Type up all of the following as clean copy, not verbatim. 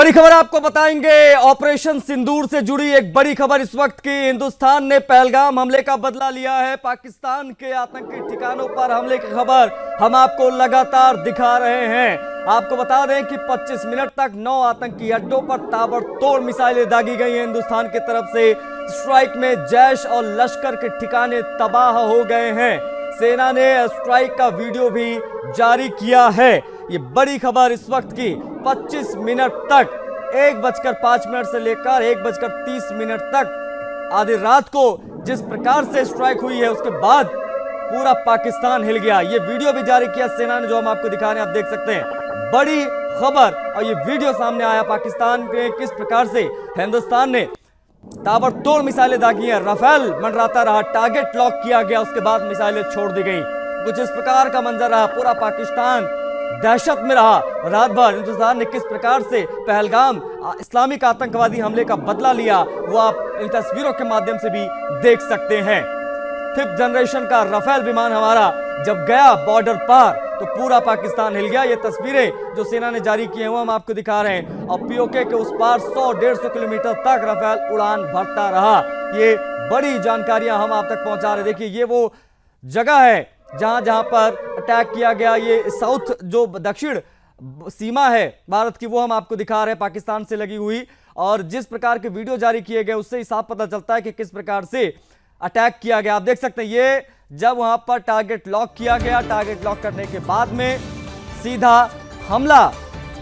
बड़ी खबर आपको बताएंगे। ऑपरेशन सिंदूर से जुड़ी एक बड़ी खबर इस वक्त की। हिंदुस्तान ने पहलगाम हमले का बदला लिया है। पाकिस्तान के आतंकी ठिकानों पर हमले की खबर हम आपको लगातार दिखा रहे हैं। आपको बता दें कि 25 मिनट तक 9 आतंकी अड्डों पर ताबड़तोड़ मिसाइलें दागी गई हैं हिंदुस्तान की तरफ से। स्ट्राइक में जैश और लश्कर के ठिकाने तबाह हो गए हैं। सेना ने स्ट्राइक का वीडियो भी जारी किया है। ये बड़ी खबर इस वक्त की। 25 मिनट तक 1:05 से लेकर 1:30 तक आधी रात को जिस प्रकार से स्ट्राइक हुई है, उसके बाद पूरा पाकिस्तान हिल गया। ये वीडियो भी जारी किया सेना ने, जो हम आपको दिखा रहे हैं, आप देख सकते हैं। बड़ी खबर और ये वीडियो सामने आया पाकिस्तान के किस प्रकार से हिंदुस्तान ने ताबड़तोड़ मिसाइलें दागी हैं। राफेल मंडराता रहा, टारगेट लॉक किया गया, उसके बाद मिसाइलें छोड़ दी गई। कुछ इस प्रकार का मंजर रहा। पूरा पाकिस्तान दहशत में रहा रात भर। हिंदुस्तान ने किस प्रकार से पहलगाम इस्लामिक आतंकवादी हमले का बदला लिया, वो आप इन तस्वीरों के माध्यम से भी देख सकते हैं। 5th जनरेशन का राफेल विमान हमारा जब गया बॉर्डर पार तो पूरा पाकिस्तान हिल गया। ये तस्वीरें जो सेना ने जारी की हैं वो हम आपको दिखा रहे हैं। और पीओके के उस पार 100-150 किलोमीटर तक राफेल उड़ान भरता रहा। ये बड़ी जानकारियां हम आप तक पहुंचा रहे। देखिए, ये वो जगह है जहां पर अटैक किया गया। ये साउथ जो दक्षिण सीमा है भारत की, वो हम आपको दिखा रहे हैं, पाकिस्तान से लगी हुई। और जिस प्रकार के वीडियो जारी किए गए उससे ही साफ पता चलता है कि किस प्रकार से अटैक किया गया। आप देख सकते हैं, ये जब वहां पर टारगेट लॉक किया गया, टारगेट लॉक करने के बाद में सीधा हमला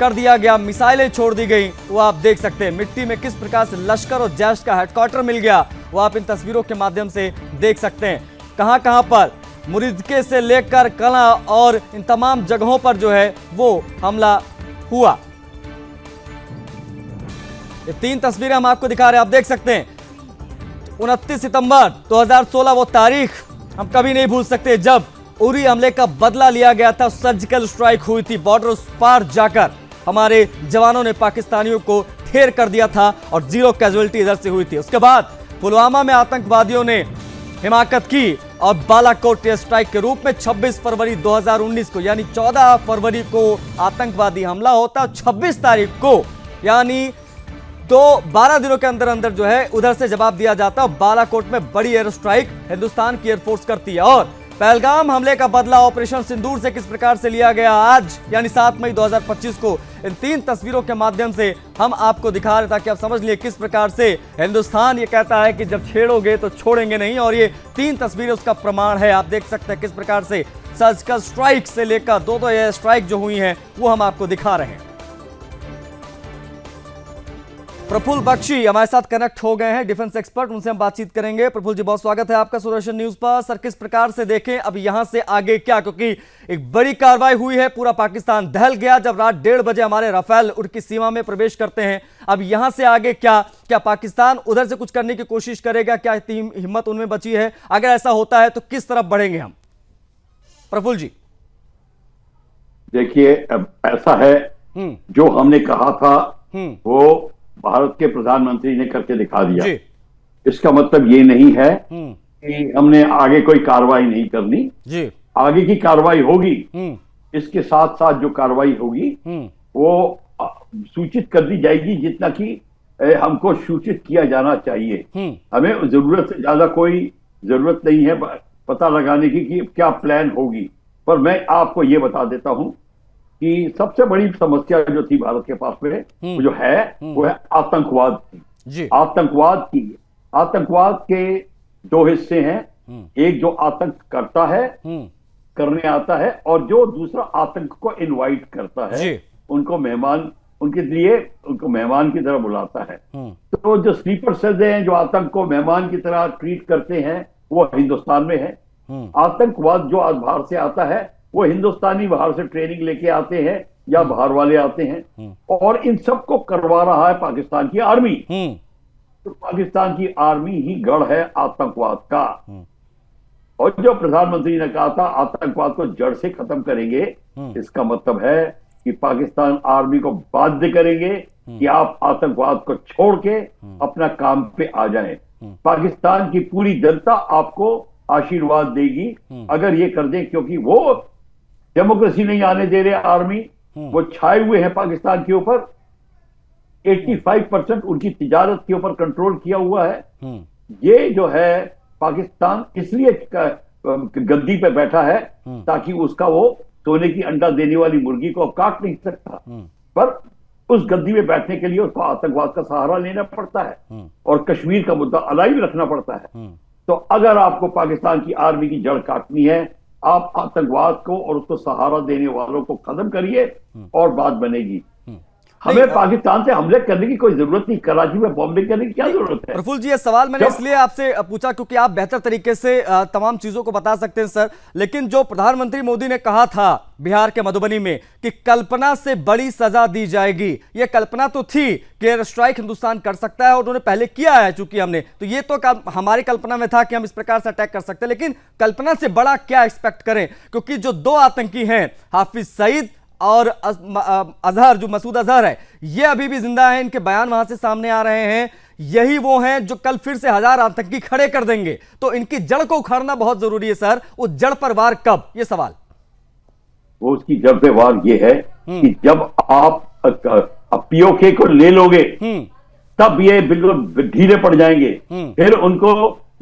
कर दिया गया, मिसाइलें छोड़ दी गई। वो आप देख सकते हैं मिट्टी में किस प्रकार से लश्कर और जैश का हेडक्वार्टर मिल गया, वो आप इन तस्वीरों के माध्यम से देख सकते हैं। कहां कहां पर मुरिदके से लेकर कला और इन तमाम जगहों पर जो है वो हमला हुआ। ये 3 तस्वीरें हम आपको दिखा रहे हैं, आप देख सकते हैं। 29 सितंबर 2016 वो तारीख हम कभी नहीं भूल सकते, जब उरी हमले का बदला लिया गया था। सर्जिकल स्ट्राइक हुई थी, बॉर्डर पार जाकर हमारे जवानों ने पाकिस्तानियों को ढेर कर दिया था और 0 कैजुअलिटी इधर से हुई थी। उसके बाद पुलवामा में आतंकवादियों ने हिमाकत की और बालाकोट स्ट्राइक के रूप में 26 फरवरी 2019 को, यानी 14 फरवरी को आतंकवादी हमला होता, 26 तारीख को यानी 12 दिनों के अंदर अंदर जो है उधर से जवाब दिया जाता। बालाकोट में बड़ी एयर स्ट्राइक हिंदुस्तान की एयरफोर्स करती है। और पहलगाम हमले का बदला ऑपरेशन सिंदूर से किस प्रकार से लिया गया आज यानी 7 मई 2025 को, इन 3 तस्वीरों के माध्यम से हम आपको दिखा रहे ताकि आप समझ लिए किस प्रकार से हिंदुस्तान ये कहता है कि जब छेड़ोगे तो छोड़ेंगे नहीं। और ये 3 तस्वीरें उसका प्रमाण है। आप देख सकते हैं किस प्रकार से सर्जिकल स्ट्राइक से लेकर 2 एयर स्ट्राइक जो हुई हैं वो हम आपको दिखा रहे हैं। प्रफुल्ल बख्शी हमारे साथ कनेक्ट हो गए हैं, डिफेंस एक्सपर्ट, उनसे हम बातचीत करेंगे। प्रफुल्ल जी, बहुत स्वागत है आपका सुदर्शन न्यूज पर। सर, किस प्रकार से देखें अब यहां से आगे क्या, क्योंकि एक बड़ी कार्रवाई हुई है, पूरा पाकिस्तान दहल गया जब रात 1:30 बजे हमारे राफेल उनकी सीमा में प्रवेश करते हैं। अब यहां से आगे क्या पाकिस्तान उधर से कुछ करने की कोशिश करेगा? क्या हिम्मत उनमें बची है? अगर ऐसा होता है तो किस तरफ बढ़ेंगे हम? प्रफुल्ल जी देखिए, अब ऐसा है, जो हमने कहा था वो भारत के प्रधानमंत्री ने करके दिखा दिया। इसका मतलब ये नहीं है कि हमने आगे कोई कार्रवाई नहीं करनी जी। आगे की कार्रवाई होगी, इसके साथ साथ जो कार्रवाई होगी वो सूचित कर दी जाएगी, जितना कि हमको सूचित किया जाना चाहिए। हमें जरूरत से ज्यादा कोई जरूरत नहीं है पता लगाने की कि क्या प्लान होगी। पर मैं आपको ये बता देता हूं कि सबसे बड़ी समस्या जो थी भारत के पास में वो है आतंकवाद की। आतंकवाद के 2 हिस्से हैं। एक जो आतंक करता है, करने आता है, और जो दूसरा आतंक को इनवाइट करता है, उनको मेहमान की तरह बुलाता है। तो जो स्लीपर सेल्स हैं जो आतंक को मेहमान की तरह ट्रीट करते हैं वो हिंदुस्तान में है। आतंकवाद जो आज बाहर से आता है वो हिंदुस्तानी बाहर से ट्रेनिंग लेके आते हैं या बाहर वाले आते हैं, और इन सबको करवा रहा है पाकिस्तान की आर्मी। तो पाकिस्तान की आर्मी ही गढ़ है आतंकवाद का। और जो प्रधानमंत्री ने कहा था आतंकवाद को जड़ से खत्म करेंगे, इसका मतलब है कि पाकिस्तान आर्मी को बाध्य करेंगे कि आप आतंकवाद को छोड़ के अपना काम पे आ जाएं। पाकिस्तान की पूरी जनता आपको आशीर्वाद देगी अगर ये कर दें, क्योंकि वो डेमोक्रेसी नहीं आने दे रहे आर्मी, वो छाए हुए हैं पाकिस्तान के ऊपर। 85% उनकी तिजारत के ऊपर कंट्रोल किया हुआ है। ये जो है पाकिस्तान इसलिए गद्दी पे बैठा है ताकि उसका वो सोने की अंडा देने वाली मुर्गी को काट नहीं सकता, पर उस गद्दी में बैठने के लिए उसको आतंकवाद का सहारा लेना पड़ता है और कश्मीर का मुद्दा अलाइव रखना पड़ता है। तो अगर आपको पाकिस्तान की आर्मी की जड़ काटनी है, आप आतंकवाद को और उसको सहारा देने वालों को खत्म करिए और बात बनेगी। हमें पाकिस्तान से हमले करने की कोई जरूरत नहीं, कराची में बॉम्बिंग करने की क्या जरूरत है? प्रफुल्ल जी, ये सवाल मैंने इसलिए आपसे पूछा क्योंकि आप बेहतर तरीके से तमाम चीजों को बता सकते हैं सर। लेकिन जो प्रधानमंत्री मोदी ने कहा था बिहार के मधुबनी में कि कल्पना से बड़ी सजा दी जाएगी, ये कल्पना तो थी कि एयर स्ट्राइक हिंदुस्तान कर सकता है और उन्होंने पहले किया है चूंकि हमने, तो ये तो हमारी कल्पना में था कि हम इस प्रकार से अटैक कर सकते हैं, लेकिन कल्पना से बड़ा क्या एक्सपेक्ट करें? क्योंकि जो दो आतंकी हैं हाफिज सईद और अजहर, जो मसूद अजहर है, ये अभी भी जिंदा हैं, इनके बयान वहां से सामने आ रहे हैं। यही वो हैं जो कल फिर से 1000 आतंकी खड़े कर देंगे, तो इनकी जड़ को उखाड़ना बहुत जरूरी है सर। वो जड़ पर वार कब, ये सवाल। वो उसकी जड़ पे वार ये है कि जब आप पीओके को ले लोगे तब ये बिल्कुल ढीले पड़ जाएंगे, फिर उनको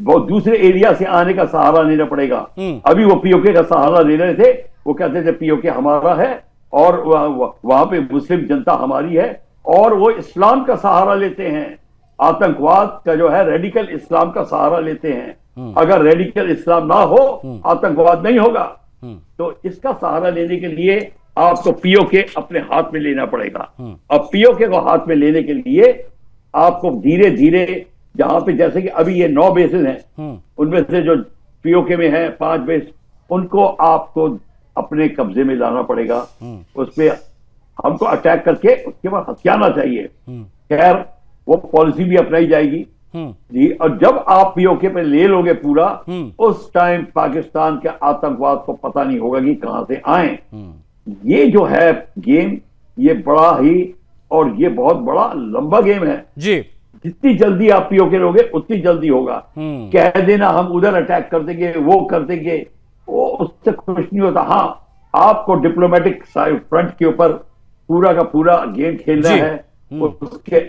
दूसरे एरिया से आने का सहारा लेना पड़ेगा। अभी वो पीओके का सहारा ले रहे थे, वो कहते थे पीओके हमारा है और वहां पे मुस्लिम जनता हमारी है, और वो इस्लाम का सहारा लेते हैं, आतंकवाद का जो है रेडिकल इस्लाम का सहारा लेते हैं। अगर रेडिकल इस्लाम ना हो आतंकवाद नहीं होगा। तो इसका सहारा लेने के लिए आपको पीओके अपने हाथ में लेना पड़ेगा। अब पीओके को हाथ में लेने के लिए आपको धीरे धीरे, जहां पे जैसे कि अभी ये 9 बेसेस हैं, उनमें से जो पीओके में है 5 बेस, उनको आपको अपने कब्जे में लाना पड़ेगा। उसपे हमको अटैक करके उसके बाद हथियाना चाहिए। खैर वो पॉलिसी भी अपनाई जाएगी जी। और जब आप पीओके पे ले लोगे पूरा, उस टाइम पाकिस्तान के आतंकवाद को पता नहीं होगा कि कहां से आए। ये जो है गेम, ये बड़ा ही और ये बहुत बड़ा लंबा गेम है जी। जितनी जल्दी आप पीओके लोगे उतनी जल्दी होगा। कह देना हम उधर अटैक कर देंगे, वो कर देंगे, वो उससे खुश नहीं होता। हाँ, आपको डिप्लोमेटिक फ्रंट के ऊपर पूरा का पूरा गेम खेलना है, उसके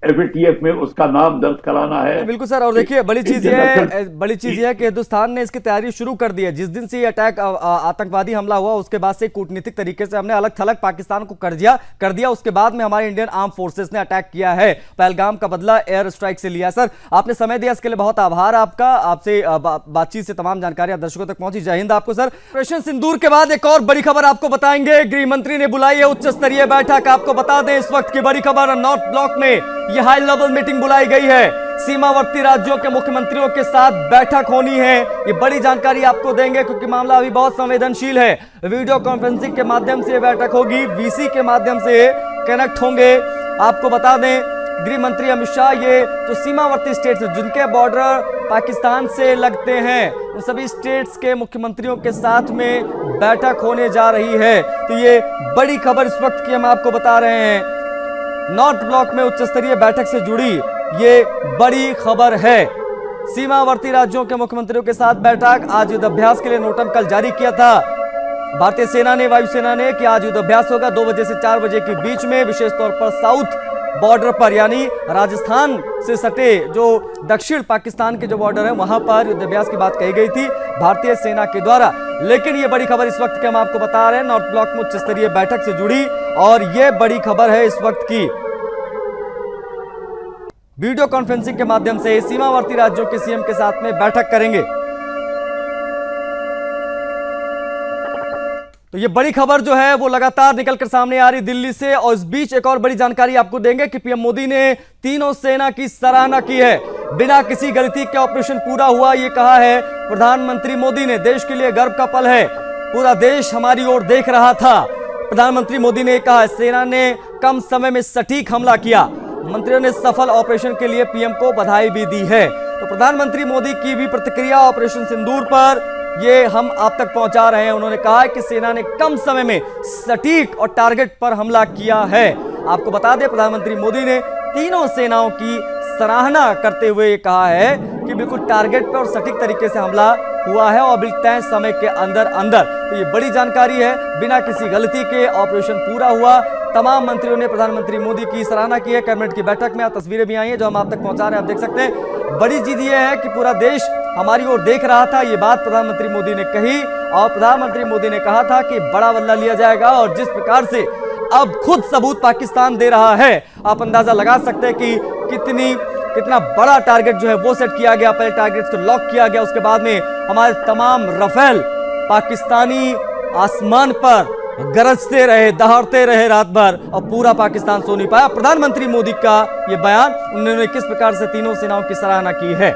एफएटीएफ में उसका नाम दर्ज कराना है। बिल्कुल सर। और देखिए बड़ी चीज ये है कि हिंदुस्तान ने इसकी तैयारी शुरू कर दी है। जिस दिन से ये अटैक आतंकवादी हमला हुआ उसके बाद से कूटनीतिक तरीके से हमने अलग थलग पाकिस्तान को कर दिया। उसके बाद में हमारे इंडियन आर्म फोर्सेस ने अटैक किया है, पहलगाम का बदला एयर स्ट्राइक से लिया। सर आपने समय दिया, इसके लिए बहुत आभार आपका। आपसे बातचीत से तमाम जानकारी दर्शकों तक पहुंची। जय हिंद आपको सर। ऑपरेशन सिंदूर के बाद एक और बड़ी खबर आपको बताएंगे। गृह मंत्री ने बुलाई है उच्च स्तरीय बैठक। आपको बता दें इस वक्त की बड़ी खबर, नॉर्थ ब्लॉक में यह हाई लेवल मीटिंग बुलाई गई है। सीमावर्ती राज्यों के मुख्यमंत्रियों के साथ बैठक होनी है। ये बड़ी जानकारी आपको देंगे क्योंकि मामला अभी बहुत संवेदनशील है। वीडियो कॉन्फ्रेंसिंग के माध्यम से बैठक होगी, वीसी के माध्यम से कनेक्ट होंगे। आपको बता दें गृह मंत्री अमित शाह ये जो सीमावर्ती स्टेट्स जिनके बॉर्डर पाकिस्तान से लगते हैं, उन सभी स्टेट्स के मुख्यमंत्रियों के साथ में बैठक होने जा रही है। तो ये बड़ी खबर इस वक्त की हम आपको बता रहे हैं। नॉर्थ ब्लॉक में उच्च स्तरीय बैठक से जुड़ी ये बड़ी खबर है। सीमावर्ती राज्यों के मुख्यमंत्रियों के साथ बैठक। आज युद्धाभ्यास के लिए नोटम कल जारी किया था भारतीय सेना ने, वायुसेना ने, कि आज युद्धाभ्यास होगा 2 बजे से 4 बजे के बीच में, विशेष तौर पर साउथ बॉर्डर पर, यानी राजस्थान से सटे जो दक्षिण पाकिस्तान के जो बॉर्डर है वहां पर युद्धाभ्यास की बात कही गई थी भारतीय सेना के द्वारा। लेकिन ये बड़ी खबर इस वक्त के हम आपको बता रहे हैं, नॉर्थ ब्लॉक में उच्च स्तरीय बैठक से जुड़ी, और ये बड़ी खबर है इस वक्त की। वीडियो कॉन्फ्रेंसिंग के माध्यम से सीमावर्ती राज्यों के सीएम के साथ में बैठक करेंगे। तो ये बड़ी खबर जो है वो लगातार निकलकर सामने आ रही दिल्ली से। और इस बीच एक और बड़ी जानकारी आपको देंगे कि पीएम मोदी ने तीनों सेना की सराहना की है। बिना किसी गलती के ऑपरेशन पूरा हुआ, ये कहा है प्रधानमंत्री मोदी ने। देश के लिए गर्व का पल है, पूरा देश हमारी ओर देख रहा था, प्रधानमंत्री मोदी ने कहा। सेना ने कम समय में सटीक हमला किया। मंत्रियों ने सफल ऑपरेशन के लिए पीएम को बधाई भी दी है। तो प्रधानमंत्री मोदी की भी प्रतिक्रिया ऑपरेशन सिंदूर पर ये हम आप तक पहुंचा रहे हैं। उन्होंने कहा कि सेना ने कम समय में सटीक और टारगेट पर हमला किया है। आपको बता दें प्रधानमंत्री मोदी ने तीनों सेनाओं की सराहना करते हुए कहा है कि बिल्कुल टारगेट पर और सटीक तरीके से हमला हुआ है और बिल्कुल तय समय के अंदर अंदर। तो ये बड़ी जानकारी है, बिना किसी गलती के ऑपरेशन पूरा हुआ, तमाम मंत्रियों ने प्रधानमंत्री मोदी की सराहना की है। कैबिनेट की बैठक में तस्वीरें भी आई हैं जो हम आप तक पहुंचा रहे हैं, आप देख सकते हैं। बड़ी चीज ये है कि पूरा देश हमारी ओर देख रहा था, ये बात प्रधानमंत्री मोदी ने कही और प्रधानमंत्री मोदी ने कहा था कि बड़ा बदला लिया जाएगा और जिस प्रकार से अब खुद सबूत पाकिस्तान दे रहा है, आप अंदाजा लगा सकते हैं कि कितना बड़ा टारगेट जो है वो सेट किया गया। पहले टारगेट को लॉक किया गया, उसके बाद में हमारे तमाम राफेल पाकिस्तानी आसमान पर गरजते रहे, दहाड़ते रहे रात भर और पूरा पाकिस्तान सो नहीं पाया। प्रधानमंत्री मोदी का यह बयान, उन्होंने किस प्रकार से तीनों सेनाओं की सराहना की है।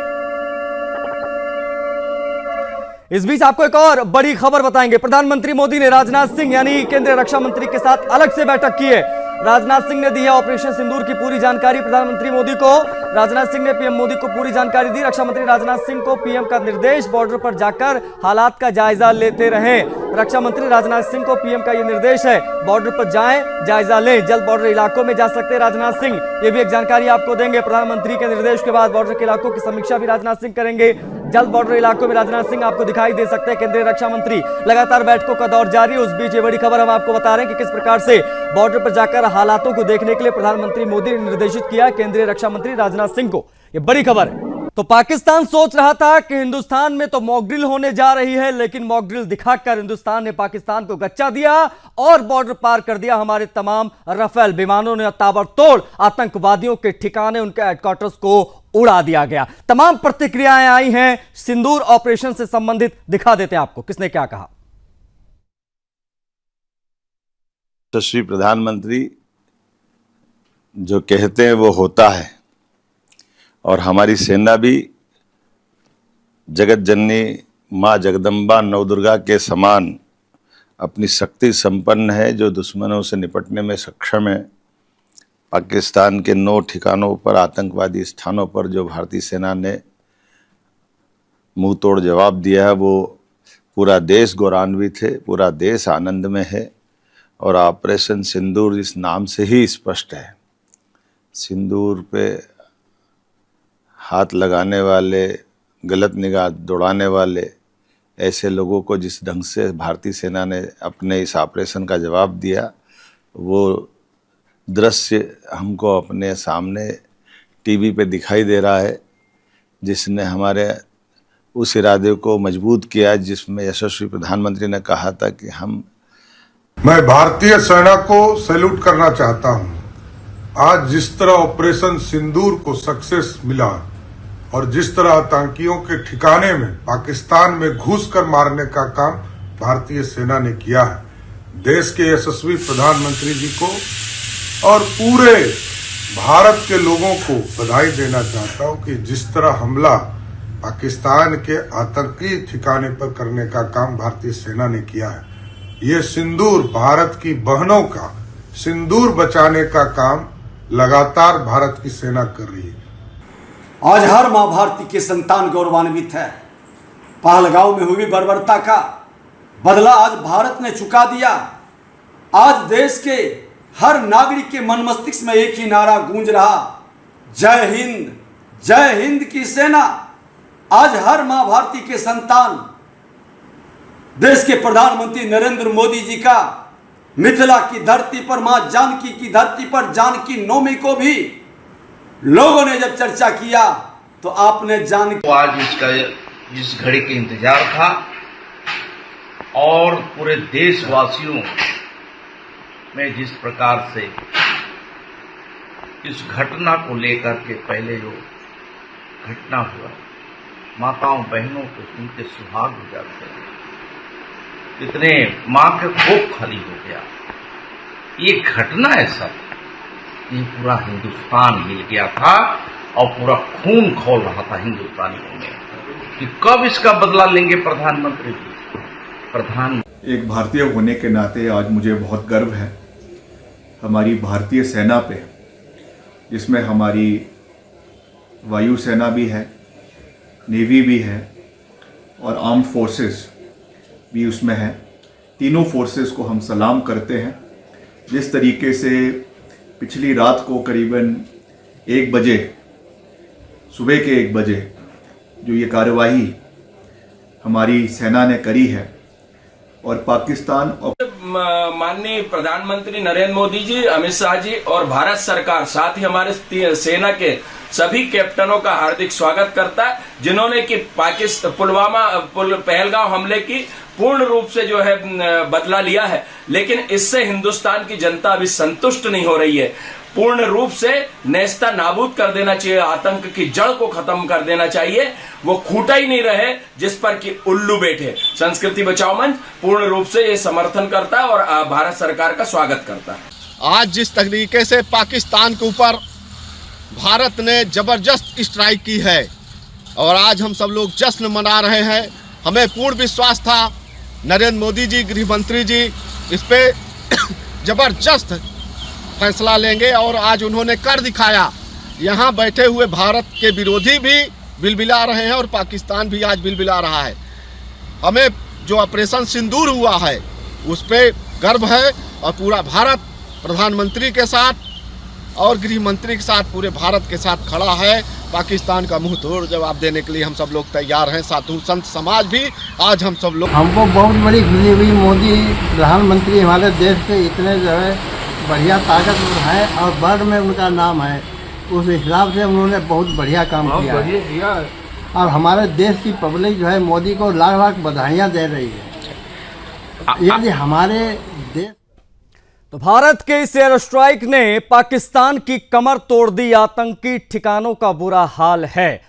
इस बीच आपको एक और बड़ी खबर बताएंगे। प्रधानमंत्री मोदी ने राजनाथ सिंह यानी केंद्रीय रक्षा मंत्री के साथ अलग से बैठक की है। राजनाथ सिंह ने दी है ऑपरेशन सिंदूर की पूरी जानकारी प्रधानमंत्री मोदी को। राजनाथ सिंह ने पीएम मोदी को पूरी जानकारी दी। रक्षा मंत्री राजनाथ सिंह को पीएम का निर्देश, बॉर्डर पर जाकर हालात का जायजा लेते रहें। रक्षा मंत्री राजनाथ सिंह को पीएम का यह निर्देश है, बॉर्डर पर जाएं, जायजा लें। जल्द बॉर्डर इलाकों में जा सकते हैं राजनाथ सिंह, ये भी एक जानकारी आपको देंगे। प्रधानमंत्री के निर्देश के बाद बॉर्डर के इलाकों की समीक्षा भी राजनाथ सिंह करेंगे। जल्द बॉर्डर इलाकों में राजनाथ सिंह आपको दिखाई दे सकते हैं। केंद्रीय रक्षा मंत्री लगातार बैठकों का दौर जारी है। उस बीच ये बड़ी खबर हम आपको बता रहे हैं कि किस प्रकार से बॉर्डर पर जाकर हालातों को देखने के लिए प्रधानमंत्री मोदी ने निर्देशित किया केंद्रीय रक्षा मंत्री राजनाथ सिंह को। ये बड़ी खबर है। तो पाकिस्तान सोच रहा था कि हिंदुस्तान में तो मॉक ड्रिल होने जा रही है, लेकिन मॉक ड्रिल दिखाकर हिंदुस्तान ने पाकिस्तान को गच्चा दिया और बॉर्डर पार कर दिया। हमारे तमाम राफेल विमानों ने ताबड़तोड़ आतंकवादियों के ठिकाने, उनके हेडक्वार्टर्स को उड़ा दिया गया। तमाम प्रतिक्रियाएं आई हैं सिंदूर ऑपरेशन से संबंधित, दिखा देते हैं आपको किसने क्या कहा। यशस्वी प्रधानमंत्री जो कहते हैं वो होता है और हमारी सेना भी जगत जननी माँ जगदम्बा नवदुर्गा के समान अपनी शक्ति संपन्न है, जो दुश्मनों से निपटने में सक्षम है। पाकिस्तान के 9 ठिकानों पर, आतंकवादी स्थानों पर जो भारतीय सेना ने मुंह तोड़ जवाब दिया है, वो पूरा देश गौरवान्वित है, पूरा देश आनंद में है। और ऑपरेशन सिंदूर इस नाम से ही स्पष्ट है। सिंदूर पे हाथ लगाने वाले, गलत निगाह दौड़ाने वाले ऐसे लोगों को जिस ढंग से भारतीय सेना ने अपने इस ऑपरेशन का जवाब दिया, वो दृश्य हमको अपने सामने टीवी पे दिखाई दे रहा है, जिसने हमारे उस इरादे को मजबूत किया जिसमें यशस्वी प्रधानमंत्री ने कहा था कि मैं भारतीय सेना को सैल्यूट करना चाहता हूं। आज जिस तरह ऑपरेशन सिंदूर को सक्सेस मिला और जिस तरह आतंकियों के ठिकाने में पाकिस्तान में घुसकर मारने का काम भारतीय सेना ने किया है, देश के यशस्वी प्रधानमंत्री जी को और पूरे भारत के लोगों को बधाई देना चाहता हूं कि जिस तरह हमला पाकिस्तान के आतंकी ठिकाने पर करने का काम भारतीय सेना ने किया है। ये सिंदूर भारत की बहनों का सिंदूर बचाने का काम लगातार भारत की सेना कर रही है। आज हर मां भारती के संतान गौरवान्वित है। पहलगांव में हुई बर्बरता का बदला आज भारत ने चुका दिया। आज देश के हर नागरिक के मन मस्तिष्क में एक ही नारा गूंज रहा, जय हिंद की सेना। आज हर मां भारती के संतान देश के प्रधानमंत्री नरेंद्र मोदी जी का मिथिला की धरती पर, मां जानकी की धरती पर जानकी नवमी को भी लोगों ने जब चर्चा किया तो आपने जानकी तो आज इसका जिस घड़ी के इंतजार था और पूरे देशवासियों में जिस प्रकार से इस घटना को लेकर के पहले जो घटना हुआ, माताओं बहनों को सुन के सुहाग हो जाते हैं, इतने मां के कोख खाली हो गया। ये घटना ऐसा था, ये पूरा हिंदुस्तान हिल गया था और पूरा खून खौल रहा था हिंदुस्तानियों में कि कब इसका बदला लेंगे प्रधानमंत्री जी। एक भारतीय होने के नाते आज मुझे बहुत गर्व है हमारी भारतीय सेना पे, जिसमें हमारी वायुसेना भी है, नेवी भी है और आर्म्ड फोर्सेस भी उसमें है। तीनों फोर्सेस को हम सलाम करते हैं। जिस तरीके से पिछली रात को करीबन 1 बजे, सुबह के 1 बजे जो ये कार्यवाही हमारी सेना ने करी है, और पाकिस्तान और माननीय प्रधानमंत्री नरेंद्र मोदी जी, अमित शाह जी और भारत सरकार, साथ ही हमारे सेना के सभी कैप्टनों का हार्दिक स्वागत करता है, जिन्होंने कि पहलगाम हमले की पूर्ण रूप से जो है बदला लिया है। लेकिन इससे हिंदुस्तान की जनता अभी संतुष्ट नहीं हो रही है। पूर्ण रूप से नेस्ता नाबूद कर देना चाहिए, आतंक की जड़ को खत्म कर देना चाहिए, वो खूटा ही नहीं रहे जिस पर कि उल्लू बैठे। संस्कृति बचाओ मंच पूर्ण रूप से ये समर्थन करता है और भारत सरकार का स्वागत करता है। आज जिस तरीके से पाकिस्तान के ऊपर भारत ने जबरदस्त स्ट्राइक की है और आज हम सब लोग जश्न मना रहे हैं, हमें पूर्ण विश्वास था नरेंद्र मोदी जी, गृह मंत्री जी इस पे जबरदस्त फैसला लेंगे और आज उन्होंने कर दिखाया। यहाँ बैठे हुए भारत के विरोधी भी बिलबिला रहे हैं और पाकिस्तान भी आज बिलबिला रहा है। हमें जो ऑपरेशन सिंदूर हुआ है उस पर गर्व है और पूरा भारत प्रधानमंत्री के साथ और गृह मंत्री के साथ पूरे भारत के साथ खड़ा है। पाकिस्तान का मुंह तोड़ जवाब देने के लिए हम सब लोग तैयार हैं। साधु संत समाज भी आज हम सब लोग, हमको बहुत बड़ी खुशी हुई। मोदी प्रधानमंत्री हमारे देश से इतने जो है बढ़िया ताकतवर है और वर्ल्ड में उनका नाम है, उस हिसाब से उन्होंने बहुत बढ़िया काम किया है और हमारे देश की पब्लिक जो है मोदी को लाख लाख बधाइयाँ दे रही है। यदि हमारे देश तो भारत के इस एयर स्ट्राइक ने पाकिस्तान की कमर तोड़ दी। आतंकी ठिकानों का बुरा हाल है।